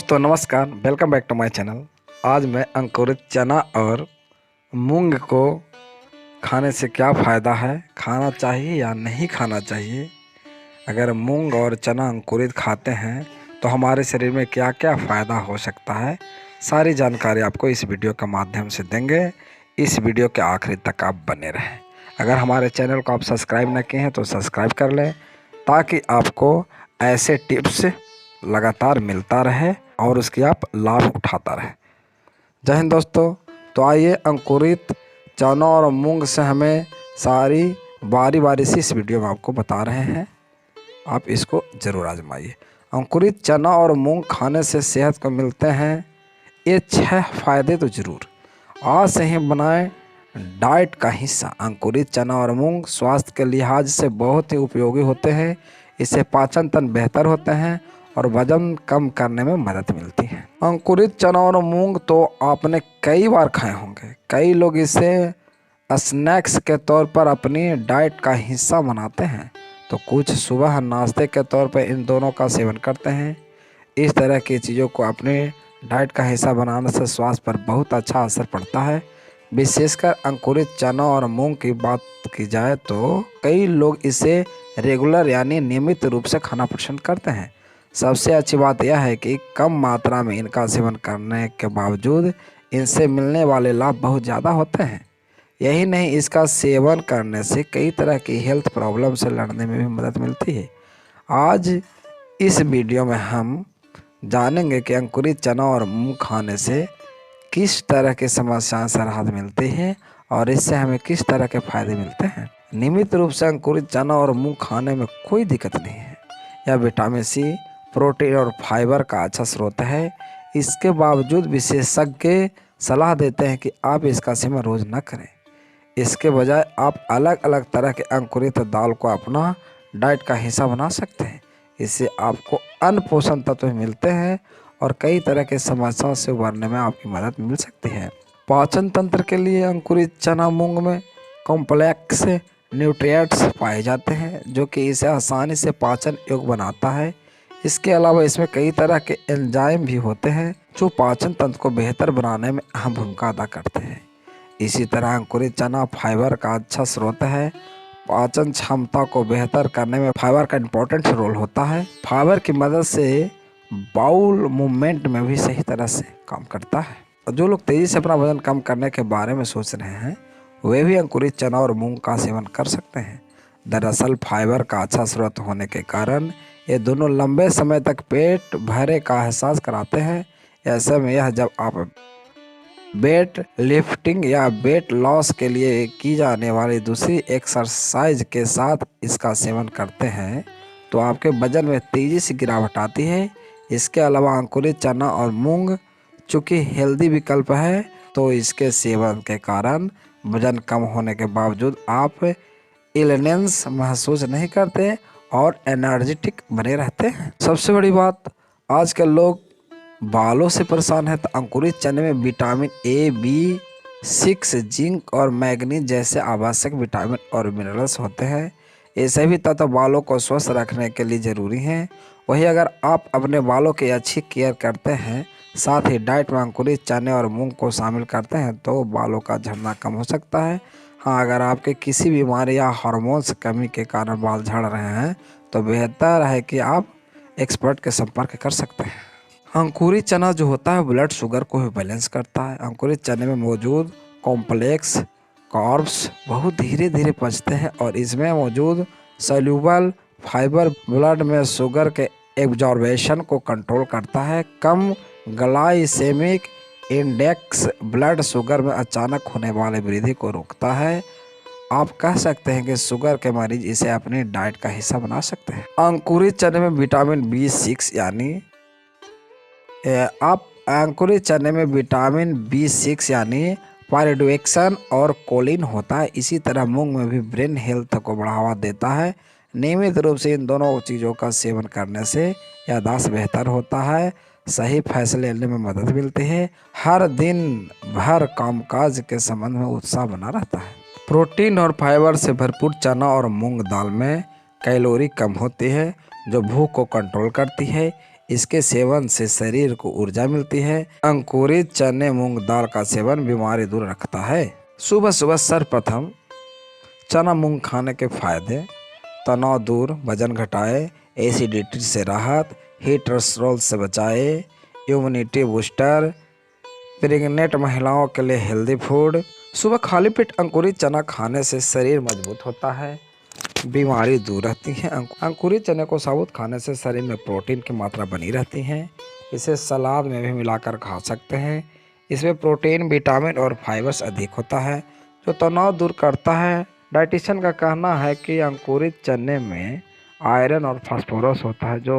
दोस्तों नमस्कार, welcome back to my channel. आज मैं अंकुरित चना और मूंग को खाने से क्या फ़ायदा है, खाना चाहिए या नहीं खाना चाहिए, अगर मूंग और चना अंकुरित खाते हैं तो हमारे शरीर में क्या क्या फ़ायदा हो सकता है, सारी जानकारी आपको इस वीडियो के माध्यम से देंगे। इस वीडियो के आखिरी तक आप बने रहें। अगर हमारे चैनल को आप सब्सक्राइब न किए हैं तो सब्सक्राइब कर लें, ताकि आपको ऐसे टिप्स लगातार मिलता रहे और उसकी आप लाभ उठाता रहे। जय हिंद दोस्तों। तो आइए, अंकुरित चना और मूंग से हमें सारी बारी बारी से इस वीडियो में आपको बता रहे हैं, आप इसको ज़रूर आजमाइए। अंकुरित चना और मूंग खाने से सेहत को मिलते हैं ये 6 फायदे तो ज़रूर। आज से ही बनाएं डाइट का हिस्सा। अंकुरित चना और मूंग स्वास्थ्य के लिहाज से बहुत ही उपयोगी होते हैं। इससे पाचन तंत्र बेहतर होते हैं और वजन कम करने में मदद मिलती है। अंकुरित चना और मूंग तो आपने कई बार खाए होंगे। कई लोग इसे स्नैक्स के तौर पर अपनी डाइट का हिस्सा बनाते हैं, तो कुछ सुबह नाश्ते के तौर पर इन दोनों का सेवन करते हैं। इस तरह की चीज़ों को अपने डाइट का हिस्सा बनाने से स्वास्थ्य पर बहुत अच्छा असर पड़ता है। विशेषकर अंकुरित चना और मूंग की बात की जाए तो कई लोग इसे रेगुलर यानी नियमित रूप से खाना पसंद करते हैं। सबसे अच्छी बात यह है कि कम मात्रा में इनका सेवन करने के बावजूद इनसे मिलने वाले लाभ बहुत ज़्यादा होते हैं। यही नहीं, इसका सेवन करने से कई तरह की हेल्थ प्रॉब्लम से लड़ने में भी मदद मिलती है। आज इस वीडियो में हम जानेंगे कि अंकुरित चना और मूंग खाने से किस तरह की समस्याएं से राहत मिलती है और इससे हमें किस तरह के फायदे मिलते हैं। नियमित रूप से अंकुरित चना और मूंग खाने में कोई दिक्कत नहीं है। यह विटामिन सी, प्रोटीन और फाइबर का अच्छा स्रोत है। इसके बावजूद विशेषज्ञ सलाह देते हैं कि आप इसका सेवन रोज न करें। इसके बजाय आप अलग अलग तरह के अंकुरित दाल को अपना डाइट का हिस्सा बना सकते हैं। इससे आपको अन्य पोषण तत्व मिलते हैं और कई तरह के समस्याओं से उबरने में आपकी मदद मिल सकती है। पाचन तंत्र के लिए अंकुरित चना मूंग में कॉम्प्लेक्स न्यूट्रिएंट्स पाए जाते हैं, जो कि इसे आसानी से पाचन योग्य बनाता है। इसके अलावा इसमें कई तरह के एंजाइम भी होते हैं जो पाचन तंत्र को बेहतर बनाने में अहम भूमिका अदा करते हैं। इसी तरह अंकुरित चना फाइबर का अच्छा स्रोत है। पाचन क्षमता को बेहतर करने में फाइबर का इम्पोर्टेंट रोल होता है। फाइबर की मदद से बाउल मूवमेंट में भी सही तरह से काम करता है। और जो लोग तेज़ी से अपना वजन कम करने के बारे में सोच रहे हैं, वे भी अंकुरित चना और मूंग का सेवन कर सकते हैं। दरअसल फाइबर का अच्छा स्रोत होने के कारण ये दोनों लंबे समय तक पेट भरे का एहसास कराते हैं। ऐसे में यह जब आप वेट लिफ्टिंग या वेट लॉस के लिए की जाने वाली दूसरी एक्सरसाइज के साथ इसका सेवन करते हैं तो आपके वजन में तेज़ी से गिरावट आती है। इसके अलावा अंकुरित चना और मूंग चूँकि हेल्दी विकल्प है, तो इसके सेवन के कारण वजन कम होने के बावजूद आप इलनेस महसूस नहीं करते और एनर्जेटिक बने रहते हैं। सबसे बड़ी बात, आजकल लोग बालों से परेशान है, तो अंकुरित चने में विटामिन ए, B6, जिंक और मैग्नीज जैसे आवश्यक विटामिन और मिनरल्स होते हैं। ये सभी तत्व बालों को स्वस्थ रखने के लिए ज़रूरी हैं। वहीं अगर आप अपने बालों की अच्छी केयर करते हैं, साथ ही डाइट में अंकुरित चने और मूंग को शामिल करते हैं, तो बालों का झड़ना कम हो सकता है। हाँ, अगर आपके किसी बीमारी या हार्मोन्स कमी के कारण बाल झड़ रहे हैं, तो बेहतर है कि आप एक्सपर्ट के संपर्क कर सकते हैं। अंकुरित चना जो होता है ब्लड शुगर को भी बैलेंस करता है। अंकुरित चने में मौजूद कॉम्प्लेक्स कार्ब्स बहुत धीरे धीरे पचते हैं और इसमें मौजूद सॉल्यूबल फाइबर ब्लड में शुगर के एब्जॉर्बेशन को कंट्रोल करता है। कम ग्लाइसेमिक इंडेक्स ब्लड शुगर में अचानक होने वाली वृद्धि को रोकता है। आप कह सकते हैं कि शुगर के मरीज इसे अपनी डाइट का हिस्सा बना सकते हैं। अंकुरित चने में विटामिन B6 यानी पायरिडोक्सिन और कोलिन होता है। इसी तरह मूंग में भी ब्रेन हेल्थ को बढ़ावा देता है। नियमित रूप से इन दोनों चीज़ों का सेवन करने से याददाश्त बेहतर होता है, सही फैसले लेने में मदद मिलती है, हर दिन भर कामकाज के संबंध में उत्साह बना रहता है। प्रोटीन और फाइबर से भरपूर चना और मूंग दाल में कैलोरी कम होती है, जो भूख को कंट्रोल करती है। इसके सेवन से शरीर को ऊर्जा मिलती है। अंकुरित चने मूंग दाल का सेवन बीमारी दूर रखता है। सुबह सुबह सर्वप्रथम चना मूंग खाने के फायदे: तनाव दूर, वजन घटाए, एसिडिटी से राहत, हीट कोलेस्ट्रॉल से बचाए, इम्यूनिटी बूस्टर, प्रेग्नेंट महिलाओं के लिए हेल्दी फूड। सुबह खाली पेट अंकुरित चना खाने से शरीर मजबूत होता है, बीमारी दूर रहती है। अंकुरित चने को साबुत खाने से शरीर में प्रोटीन की मात्रा बनी रहती है। इसे सलाद में भी मिलाकर खा सकते हैं। इसमें प्रोटीन, विटामिन और फाइबर्स अधिक होता है जो तनाव दूर करता है। डाइटिशियन का कहना है कि अंकुरित चने में आयरन और फास्फोरस होता है जो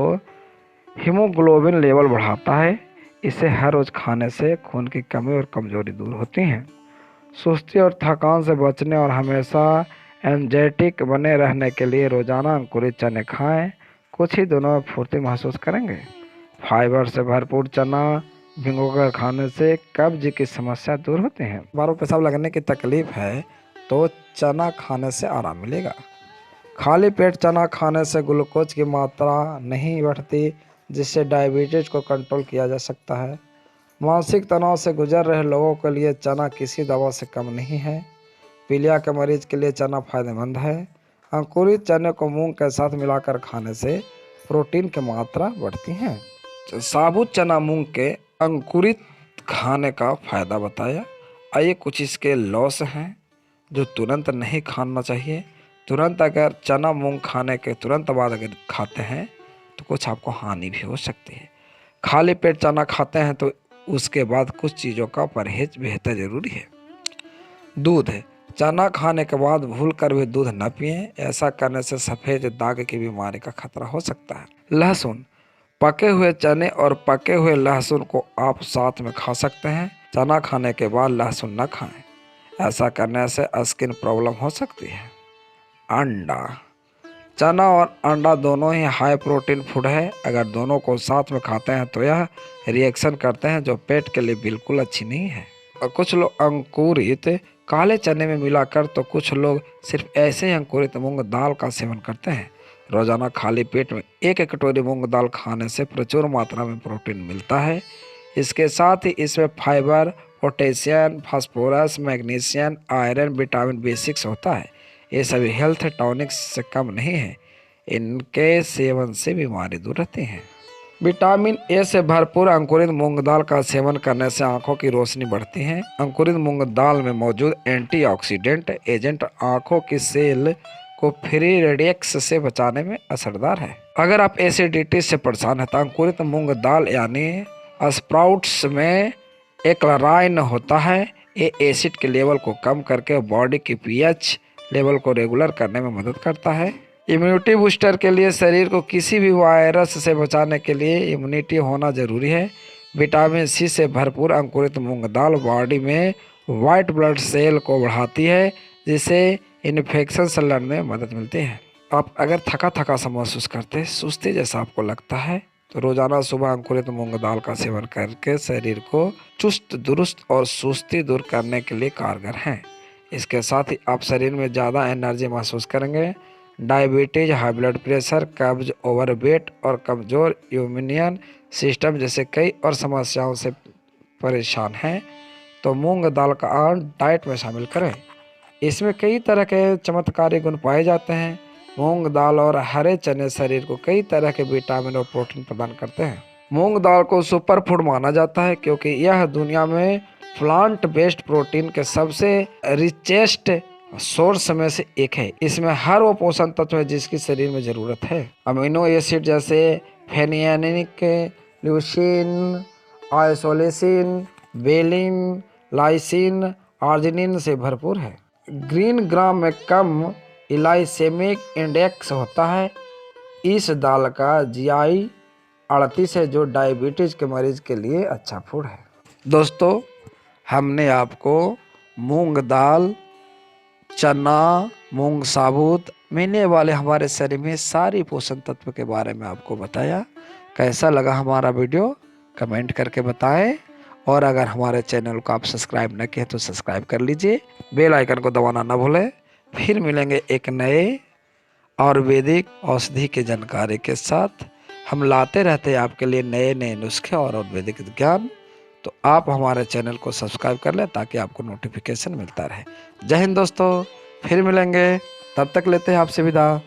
हीमोग्लोबिन लेवल बढ़ाता है। इसे हर रोज खाने से खून की कमी और कमजोरी दूर होती है। सुस्ती और थकान से बचने और हमेशा एनर्जेटिक बने रहने के लिए रोजाना अंकुरित चने खाएं। कुछ ही दिनों में फुर्ती महसूस करेंगे। फाइबर से भरपूर चना भिगोकर खाने से कब्ज की समस्या दूर होती है। बारों पेशाब लगने की तकलीफ है तो चना खाने से आराम मिलेगा। खाली पेट चना खाने से ग्लूकोज की मात्रा नहीं बढ़ती, जिससे डायबिटीज को कंट्रोल किया जा सकता है। मानसिक तनाव से गुजर रहे लोगों के लिए चना किसी दवा से कम नहीं है। पीलिया के मरीज के लिए चना फायदेमंद है। अंकुरित चने को मूंग के साथ मिलाकर खाने से प्रोटीन की मात्रा बढ़ती है। साबुत चना मूंग के अंकुरित खाने का फायदा बताया। आइए कुछ इसके लॉस हैं जो तुरंत नहीं खाना चाहिए। तुरंत अगर चना मूंग खाने के तुरंत बाद अगर खाते हैं तो कुछ आपको हानि भी हो सकती है। खाली पेट चना खाते हैं तो उसके बाद कुछ चीज़ों का परहेज बेहतर जरूरी है। दूध है, चना खाने के बाद भूलकर भी दूध न पिएं। ऐसा करने से सफ़ेद दाग की बीमारी का खतरा हो सकता है। लहसुन, पके हुए चने और पके हुए लहसुन को आप साथ में खा सकते हैं। चना खाने के बाद लहसुन न खाएं, ऐसा करने से स्किन प्रॉब्लम हो सकती है। अंडा, चना और अंडा दोनों ही हाई प्रोटीन फूड है। अगर दोनों को साथ में खाते हैं तो यह रिएक्शन करते हैं जो पेट के लिए बिल्कुल अच्छी नहीं है। और कुछ लोग अंकुरित काले चने में मिलाकर, तो कुछ लोग सिर्फ ऐसे ही अंकुरित मूंग दाल का सेवन करते हैं। रोजाना खाली पेट में एक कटोरी मूंग दाल खाने से प्रचुर मात्रा में प्रोटीन मिलता है। इसके साथ ही इसमें fibre, potassium, phosphorus, magnesium, iron, vitamin B6 होता है। ये सभी हेल्थ टॉनिक्स से कम नहीं है। इनके सेवन से बीमारी दूर रहती है। विटामिन ए से भरपूर अंकुरित मूंग दाल का सेवन करने से आंखों की रोशनी बढ़ती है। अंकुरित मूंग दाल में मौजूद एंटीऑक्सीडेंट एजेंट आंखों की सेल को फ्री रेडिएक्स से बचाने में असरदार है। अगर आप एसिडिटी से परेशान हैं तो अंकुरित मूंग दाल यानी स्प्राउट्स में एक्लाराइन होता है। ये एसिड के लेवल को कम करके बॉडी की पीएच लेवल को रेगुलर करने में मदद करता है। इम्यूनिटी बूस्टर के लिए शरीर को किसी भी वायरस से बचाने के लिए इम्यूनिटी होना जरूरी है। विटामिन C से भरपूर अंकुरित मूंग दाल बॉडी में वाइट ब्लड सेल को बढ़ाती है, जिससे इन्फेक्शन से लड़ने में मदद मिलती है। आप अगर थका थका सा महसूस करते हैं, सुस्ती जैसा आपको लगता है, तो रोजाना सुबह अंकुरित मूंग दाल का सेवन करके शरीर को चुस्त दुरुस्त और सुस्ती दूर करने के लिए कारगर हैं। इसके साथ ही आप शरीर में ज़्यादा एनर्जी महसूस करेंगे। डायबिटीज, हाई ब्लड प्रेशर, कब्ज, ओवरवेट और कमज़ोर इम्यून सिस्टम जैसे कई और समस्याओं से परेशान हैं तो मूंग दाल का डाइट में शामिल करें। इसमें कई तरह के चमत्कारी गुण पाए जाते हैं। मूंग दाल और हरे चने शरीर को कई तरह के विटामिन और प्रोटीन प्रदान करते हैं। मूंग दाल को सुपर फूड माना जाता है क्योंकि यह दुनिया में प्लांट बेस्ड प्रोटीन के सबसे रिचेस्ट सोर्स में से एक है। इसमें हर वो पोषण तत्व है जिसकी शरीर में जरूरत है। अमीनो एसिड जैसे फेनियनिक, ल्यूसीन, आइसोलेसिन, वेलिन, लाइसिन, आर्जिनिन से भरपूर है। ग्रीन ग्राम में कम इलाइसेमिक इंडेक्स होता है। इस दाल का GI 38 है जो डायबिटीज के मरीज के लिए अच्छा फूड है। दोस्तों, हमने आपको मूंग दाल, चना, मूंग साबुत मिलने वाले हमारे शरीर में सारी पोषण तत्व के बारे में आपको बताया। कैसा लगा हमारा वीडियो कमेंट करके बताएं। और अगर हमारे चैनल को आप सब्सक्राइब न किए तो सब्सक्राइब कर लीजिए, बेल आइकन को दबाना ना भूलें। फिर मिलेंगे एक नए आयुर्वेदिक औषधि की जानकारी के साथ। हम लाते रहते हैं आपके लिए नए नए नुस्खे और आयुर्वेदिक ज्ञान। तो आप हमारे चैनल को सब्सक्राइब कर लें ताकि आपको नोटिफिकेशन मिलता रहे। जय हिंद दोस्तों, फिर मिलेंगे, तब तक लेते हैं आपसे विदा।